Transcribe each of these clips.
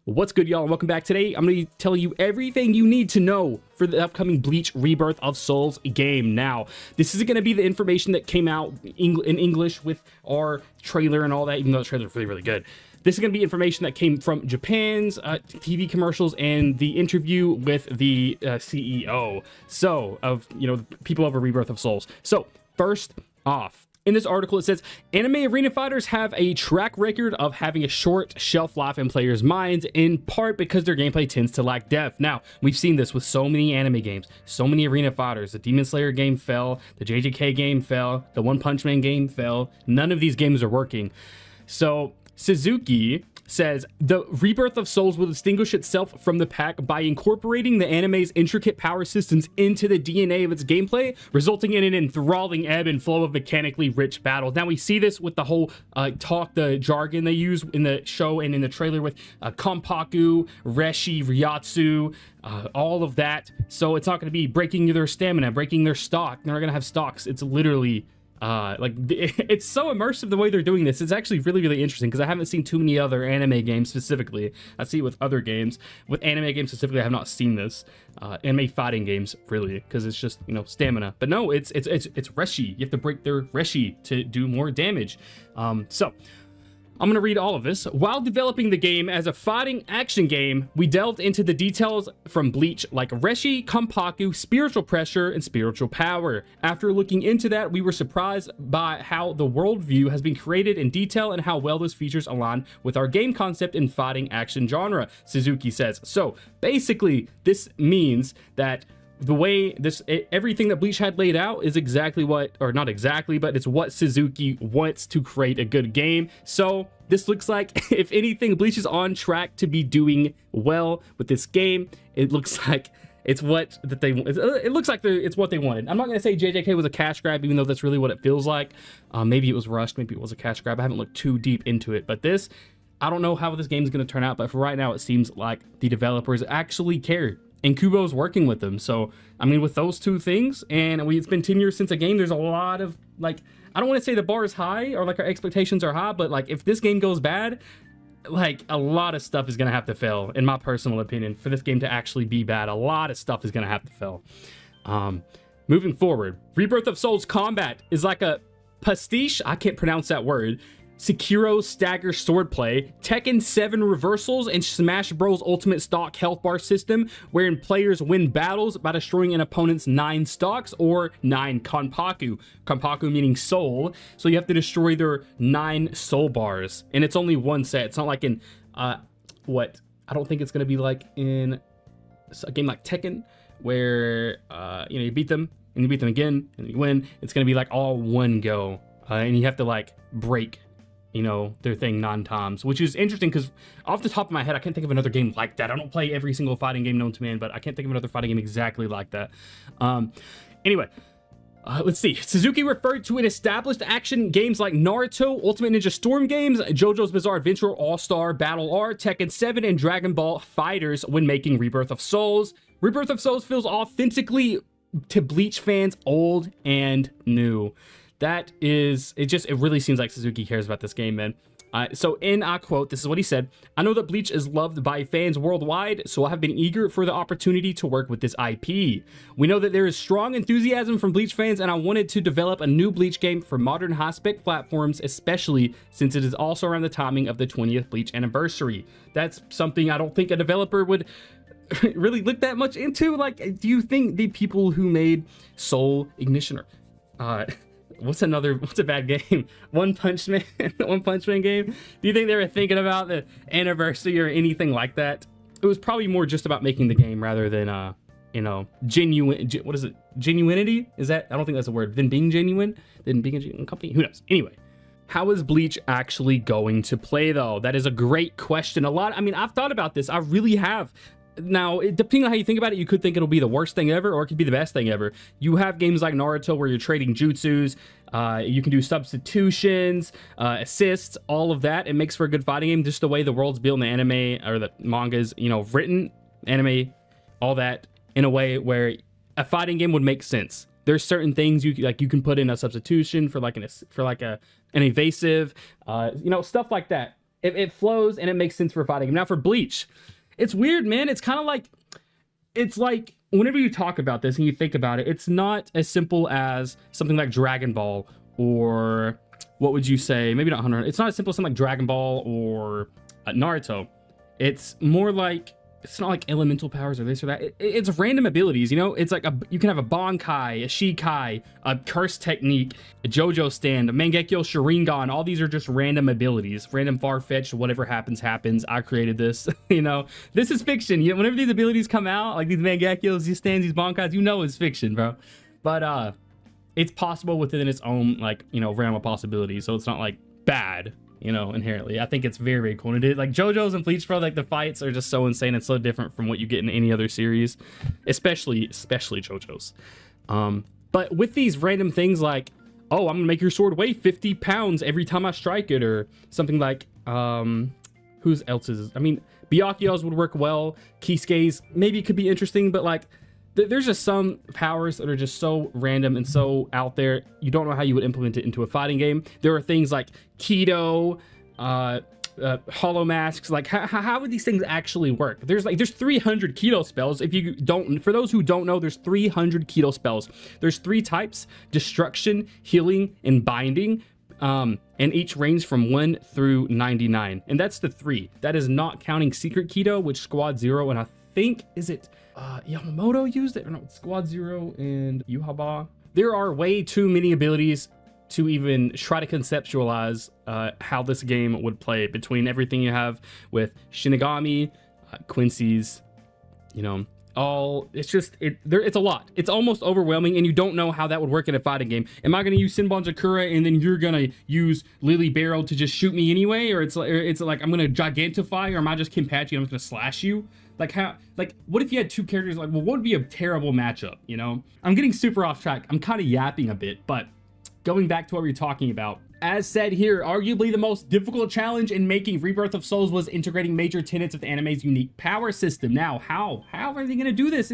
What's good, y'all? Welcome back. Today I'm going to tell you everything you need to know for the upcoming Bleach Rebirth of Souls game. Now, this is going to be the information that came out in English with our trailer and all that, even though the trailer is really, really good. This is going to be information that came from Japan's TV commercials and the interview with the CEO, of people over Rebirth of Souls. So, first off, in this article, it says, anime arena fighters have a track record of having a short shelf life in players' minds, in part because their gameplay tends to lack depth. Now, we've seen this with so many anime games, so many arena fighters. The Demon Slayer game fell, the JJK game fell, the One Punch Man game fell. None of these games are working. So, Tsuziki says, the Rebirth of Souls will distinguish itself from the pack by incorporating the anime's intricate power systems into the DNA of its gameplay, resulting in an enthralling ebb and flow of mechanically rich battles. Now, we see this with the whole the jargon they use in the show and in the trailer with Konpaku, Reshi, Ryatsu, all of that. So it's not going to be breaking their stamina, breaking their stock. They're not going to have stocks. It's literally... it's so immersive the way they're doing this. It's actually really, really interesting because I haven't seen too many other anime games specifically. I see it with other games. With anime games specifically, I have not seen this. Anime fighting games, really, because it's just, stamina. But no, it's Reshi. You have to break their Reshi to do more damage. So I'm going to read all of this. While developing the game as a fighting action game, we delved into the details from Bleach like Reshi, Konpaku, spiritual pressure, and spiritual power. After looking into that, we were surprised by how the worldview has been created in detail and how well those features align with our game concept in fighting action genre, Tsuzuki says. So basically, this means that the way everything that Bleach had laid out is exactly what, or not exactly, but it's what Tsuzuki wants to create a good game. So this looks like, if anything, Bleach is on track to be doing well with this game. It looks like it's what that they. It looks like it's what they wanted. I'm not gonna say JJK was a cash grab, even though that's really what it feels like. Maybe it was rushed. Maybe it was a cash grab. I haven't looked too deep into it, but this, I don't know how this game is gonna turn out. But for right now, it seems like the developers actually care. And Kubo's working with them. So, I mean, with those two things, and it's been 10 years since a game, there's a lot of, I don't want to say the bar is high, or our expectations are high, but if this game goes bad, a lot of stuff is going to have to fail, in my personal opinion, for this game to actually be bad. A lot of stuff is going to have to fail. Moving forward, Rebirth of Souls combat is like a pastiche, I can't pronounce that word, Sekiro stagger swordplay, Tekken 7 reversals, and Smash Bros ultimate stock health bar system, wherein players win battles by destroying an opponent's 9 stocks or 9 Konpaku. Konpaku meaning soul, so you have to destroy their 9 soul bars, and it's only one set. It's not like in I don't think it's gonna be like in a game like Tekken, where you beat them and you beat them again and you win. It's gonna be all one go, and you have to break their thing 9 times, which is interesting because off the top of my head, I can't think of another game like that. I don't play every single fighting game known to man, but I can't think of another fighting game exactly like that. Anyway, let's see. Tsuzuki referred to an established action games like Naruto, Ultimate Ninja Storm games, JoJo's Bizarre Adventure, All-Star Battle R, Tekken 7, and Dragon Ball FighterZ when making Rebirth of Souls. Rebirth of Souls feels authentically to Bleach fans, old and new. That is, it really seems like Tsuzuki cares about this game, man. So I quote, this is what he said: I know that Bleach is loved by fans worldwide, so I have been eager for the opportunity to work with this IP. We know that there is strong enthusiasm from Bleach fans, and I wanted to develop a new Bleach game for modern high-spec platforms, especially since it is also around the timing of the 20th Bleach anniversary. That's something I don't think a developer would really look that much into. Do you think the people who made Soul Ignition what's a bad game? One Punch Man, One Punch Man game? Do you think they were thinking about the anniversary or anything like that? It was probably more just about making the game rather than, genuine, what is it? Genuinity? Is that, I don't think that's a word. Than being genuine? Than being a genuine company? Who knows? Anyway. How is Bleach actually going to play, though? That is a great question. I've thought about this. I really have. Now, depending on how you think about it, you could think it'll be the worst thing ever, or it could be the best thing ever. You have games like Naruto where you're trading jutsus, you can do substitutions, assists, all of that. It makes for a good fighting game, just the way the world's built in the anime, or the manga's, written, anime, all that, in a way where a fighting game would make sense. There's certain things you can put in a substitution for an evasive, stuff like that. it flows and it makes sense for fighting. Now for Bleach, it's weird, man. It's kind of like, it's like whenever you talk about this and you think about it, it's not as simple as something like Dragon Ball, or what would you say? Maybe not Hunter. It's not as simple as something like Dragon Ball or Naruto. It's more like, it's not like elemental powers or this or that. It's random abilities, you know? It's like you can have a bankai, a shikai, a curse technique, a JoJo stand, a Mangekyo Sharingan. All these are just random abilities, random far-fetched, whatever happens, happens. I created this, you know? This is fiction. You know, whenever these abilities come out, like these Mangekyos, these stands, these bankais, you know it's fiction, bro. But it's possible within its own, like, you know, realm of possibility. So it's not like bad, you know, inherently. I think it's very, very cool. And it is like JoJo's and Bleach, bro, like the fights are just so insane and so different from what you get in any other series, especially JoJo's. But with these random things like, oh, I'm gonna make your sword weigh 50 pounds every time I strike it, or something like, whose else's? I mean, Byakuyas would work well. Kisuke's maybe could be interesting, but like, there's just some powers that are just so random and so out there, you don't know how you would implement it into a fighting game. There are things like Kido, hollow masks. Like, how would these things actually work? There's 300 Kido spells. If you don't, for those who don't know, there's 300 Kido spells. There's 3 types: destruction, healing, and binding. And each range from 1 through 99. And that's the 3. That is not counting Secret Kido, which Squad Zero, and I think, is it Yamamoto used it? Or no, Squad Zero and Yuhaba. There are way too many abilities to even try to conceptualize how this game would play, between everything you have with Shinigami, Quincy's, you know, all, it's just, it's a lot. It's almost overwhelming, and you don't know how that would work in a fighting game. Am I going to use Sinbon Jakura and then you're going to use Lily Barrel to just shoot me anyway? Or it's like I'm going to gigantify, or am I just Kinpachi and I'm just going to slash you? Like, how, like, what if you had 2 characters? Like, well, what would be a terrible matchup, you know? I'm getting super off track. I'm kind of yapping a bit, but going back to what we were talking about, as said here, arguably the most difficult challenge in making Rebirth of Souls was integrating major tenets of the anime's unique power system. Now, how are they going to do this?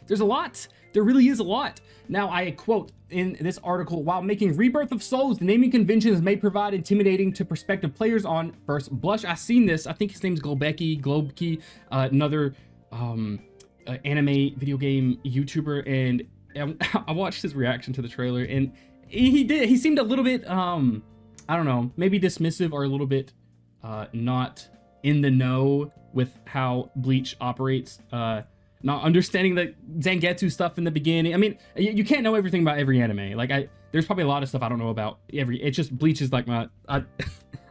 There's a lot. There really is a lot. Now, I quote in this article, while making Rebirth of Souls, the naming conventions may provide intimidating to prospective players on first blush. I've seen this. I think his name's Globeki, another anime video game YouTuber, and I watched his reaction to the trailer, and he seemed a little bit, I don't know, maybe dismissive, or a little bit not in the know with how Bleach operates, not understanding the Zangetsu stuff in the beginning. I mean, you can't know everything about every anime. Like, there's probably a lot of stuff I don't know about it's just Bleach is like I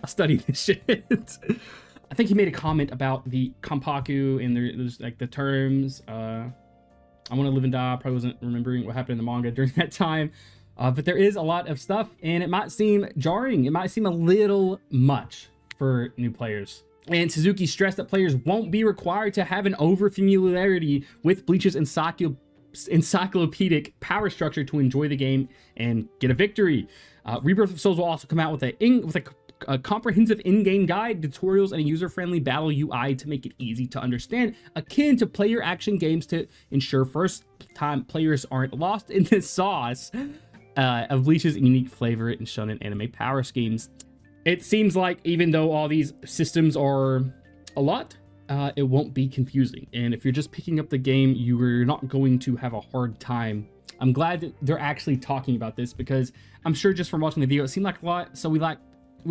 studied this shit. I think he made a comment about the Kanpaku and there's like the terms. I Want to Live and Die. Probably wasn't remembering what happened in the manga during that time. But there is a lot of stuff, and it might seem jarring. It might seem a little much for new players. And Tsuzuki stressed that players won't be required to have an over-familiarity with Bleach's encyclopedic power structure to enjoy the game and get a victory. Rebirth of Souls will also come out with a comprehensive in-game guide, tutorials, and a user-friendly battle UI to make it easy to understand, akin to player action games, to ensure first-time players aren't lost in the sauce of Bleach's unique flavor and shonen anime power schemes. It seems like even though all these systems are a lot, it won't be confusing. And if you're just picking up the game, you're not going to have a hard time. I'm glad that they're actually talking about this, because I'm sure just from watching the video, it seemed like a lot. So we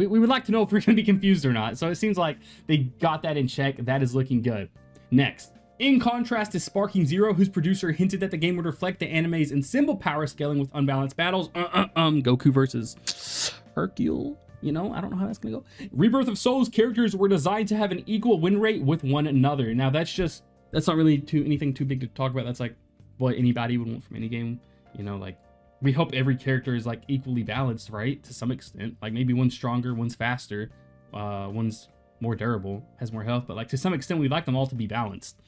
would like to know if we're going to be confused or not. So it seems like they got that in check. That is looking good. Next. In contrast to Sparking Zero, whose producer hinted that the game would reflect the anime's ensemble power scaling with unbalanced battles. Goku versus Hercule. You know, I don't know how that's gonna go. Rebirth of Souls characters were designed to have an equal win rate with one another. Now that's not really anything too big to talk about. That's like what anybody would want from any game. You know, like, we hope every character is like equally balanced, right? To some extent, like maybe one's stronger, one's faster, one's more durable, has more health, but like to some extent, we'd like them all to be balanced.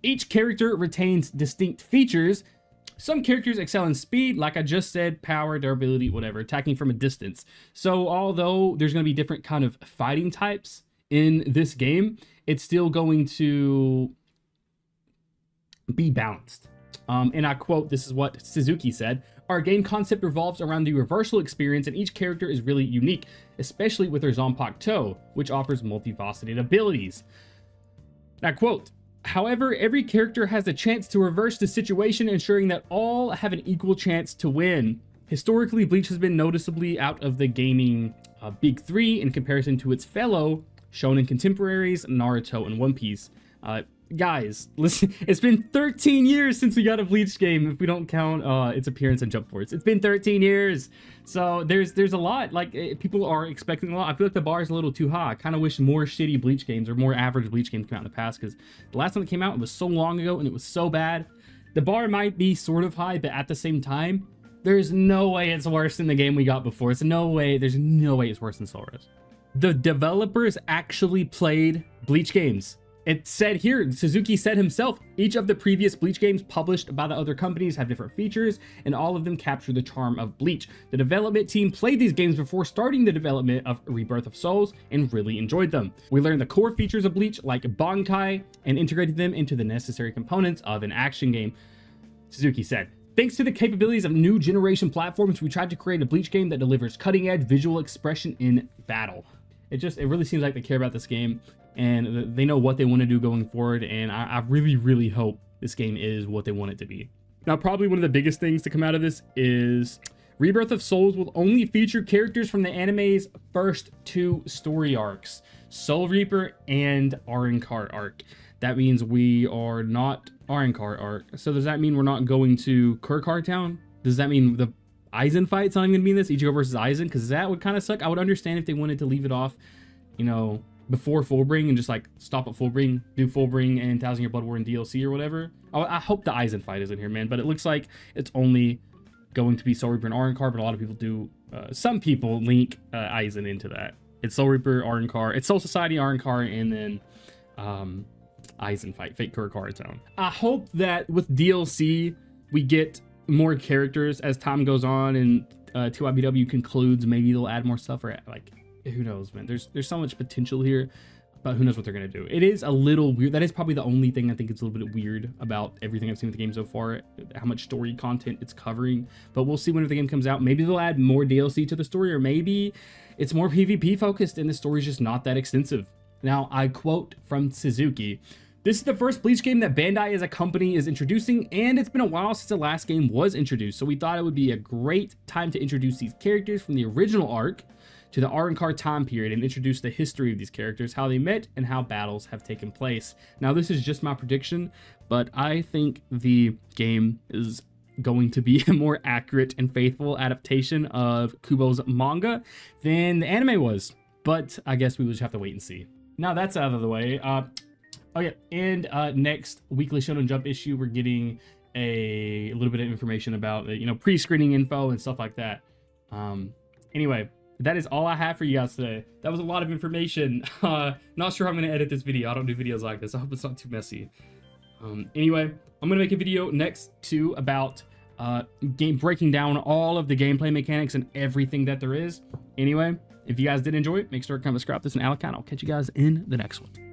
Each character retains distinct features. Some characters excel in speed, like I just said, power, durability, whatever, attacking from a distance. So although there's going to be different kind of fighting types in this game, it's still going to be balanced. And I quote, this is what Tsuzuki said: Our game concept revolves around the reversal experience, and each character is really unique, especially with their zapakuto, which offers multifaceted abilities. Now, quote, however, every character has a chance to reverse the situation, ensuring that all have an equal chance to win. Historically, Bleach has been noticeably out of the gaming big three in comparison to its fellow shonen contemporaries, Naruto and One Piece. Guys, listen, it's been 13 years since we got a Bleach game, if we don't count its appearance in Jump Force. It's been 13 years, so there's a lot. Like, people are expecting a lot. I feel like the bar is a little too high. I kind of wish more shitty Bleach games or more average Bleach games came out in the past, because the last time it came out, it was so long ago and it was so bad. The bar might be sort of high, but at the same time, there's no way it's worse than the game we got before. There's no way it's worse than Soros. The developers actually played Bleach games. It said here, Tsuzuki said himself, each of the previous Bleach games published by the other companies have different features, and all of them capture the charm of Bleach. The development team played these games before starting the development of Rebirth of Souls and really enjoyed them. We learned the core features of Bleach, like bankai, and integrated them into the necessary components of an action game, Tsuzuki said. Thanks to the capabilities of new generation platforms, we tried to create a Bleach game that delivers cutting-edge visual expression in battle. It really seems like they care about this game, and they know what they want to do going forward, and I really hope this game is what they want it to be. Now, probably one of the biggest things to come out of this is Rebirth of Souls will only feature characters from the anime's first two story arcs, Soul Reaper and Arrancar arc. That means we are not Arrancar arc. So does that mean we're not going to Kurkar Town? Does that mean the Aizen fight's not even gonna be in this, Ichigo versus Aizen? Because that would kind of suck. I would understand if they wanted to leave it off, you know, before Fullbring and just like stop at Fullbring, do Fullbring and 1000 Year Blood War and DLC or whatever. I hope the Aizen fight is in here, man. But it looks like it's only going to be Soul Reaper and Arrancar, but a lot of people do, some people link Aizen into that. It's Soul Reaper, Arrancar, it's Soul Society, Arrancar, and then Aizen fight, Fate Kurkar Town. I hope that with DLC, we get more characters as time goes on and tybw concludes. Maybe they'll add more stuff, or like, who knows, man. There's so much potential here, but who knows what they're gonna do. It is a little weird. That is probably the only thing I think is a little bit weird about everything I've seen with the game so far, how much story content it's covering. But we'll see whenever the game comes out. Maybe they'll add more DLC to the story, or maybe it's more PvP focused and the story's just not that extensive. Now, I quote from Tsuzuki, "This is the first Bleach game that Bandai as a company is introducing, and it's been a while since the last game was introduced, so we thought it would be a great time to introduce these characters from the original arc to the Arrancar time period and introduce the history of these characters, how they met, and how battles have taken place." Now, this is just my prediction, but I think the game is going to be a more accurate and faithful adaptation of Kubo's manga than the anime was, but I guess we will just have to wait and see. Now that's out of the way. Oh yeah, and next weekly Shonen Jump issue, we're getting a little bit of information about, you know, pre-screening info and stuff like that. Anyway, that is all I have for you guys today. That was a lot of information. Not sure how I'm gonna edit this video. I don't do videos like this. I hope it's not too messy. Anyway, I'm gonna make a video next too about breaking down all of the gameplay mechanics and everything that there is. Anyway, if you guys did enjoy it, make sure to comment, subscribe. This is Alekai, and I'll catch you guys in the next one.